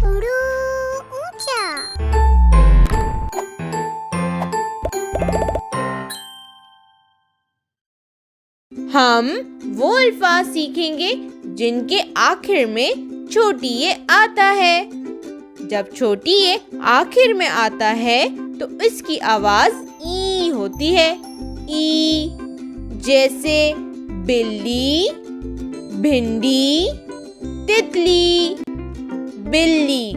उड़ू ऊंचा। हम वो अल्फाज सीखेंगे जिनके आखिर में छोटी ये आता है। जब छोटी ये आखिर में आता है तो इसकी आवाज ई होती है। ई, जैसे बिल्ली, भिंडी, तितली। बिल्ली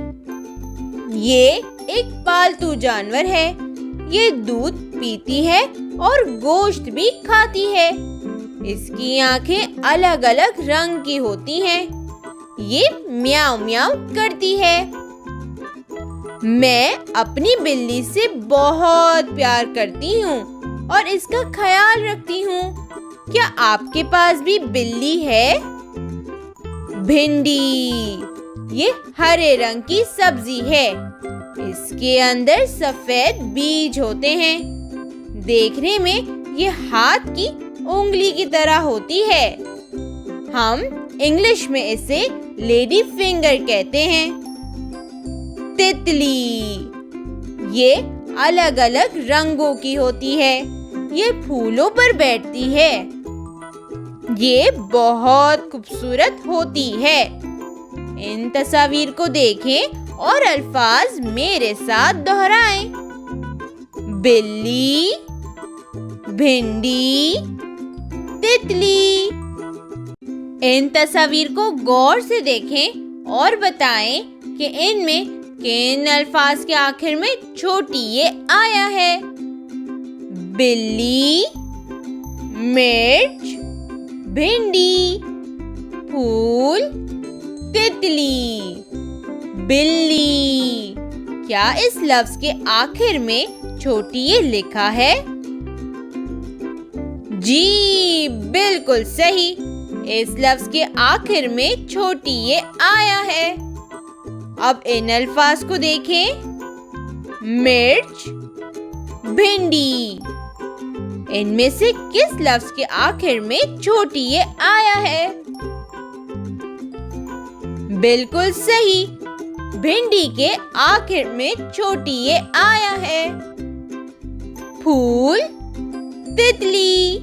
ये एक पालतू जानवर है। ये दूध पीती है और गोश्त भी खाती है। इसकी आंखें अलग अलग रंग की होती हैं। ये म्याऊं म्याऊं करती है। मैं अपनी बिल्ली से बहुत प्यार करती हूँ और इसका ख्याल रखती हूँ। क्या आपके पास भी बिल्ली है? भिंडी ये हरे रंग की सब्जी है। इसके अंदर सफेद बीज होते हैं। देखने में ये हाथ की उंगली की तरह होती है। हम इंग्लिश में इसे लेडी फिंगर कहते हैं। तितली ये अलग अलग रंगों की होती है। ये फूलों पर बैठती है। ये बहुत खूबसूरत होती है। इन तस्वीर को देखें और अल्फाज मेरे साथ दोहराएं। बिल्ली, भिंडी, तितली। इन तस्वीर को गौर से देखें और बताएं कि इनमें किन अल्फाज के आखिर में छोटी ये आया है। बिल्ली, मिर्च, भिंडी, फूल, तितली, बिल्ली। क्या इस लफ्ज के आखिर में छोटी ये लिखा है? जी बिल्कुल सही। इस लफ्ज के आखिर में छोटी ये आया है। अब इन अल्फाज को देखें। मिर्च, भिंडी। इनमें से किस लफ्ज के आखिर में छोटी ये आया है? बिल्कुल सही। भिंडी के आखिर में छोटी ये आया है। फूल, तितली।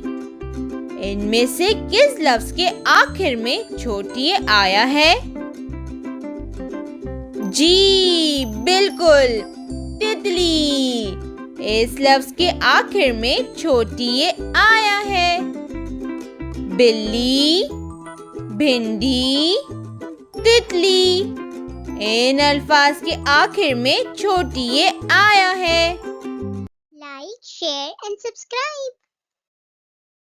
इनमें से किस लफ्ज के आखिर में छोटी ये आया है? जी बिल्कुल, तितली। इस लफ्ज के आखिर में छोटी ये आया है। बिल्ली, भिंडी, तितली। इन अल्फाज के आखिर में छोटी ये आया है। Like, share and subscribe.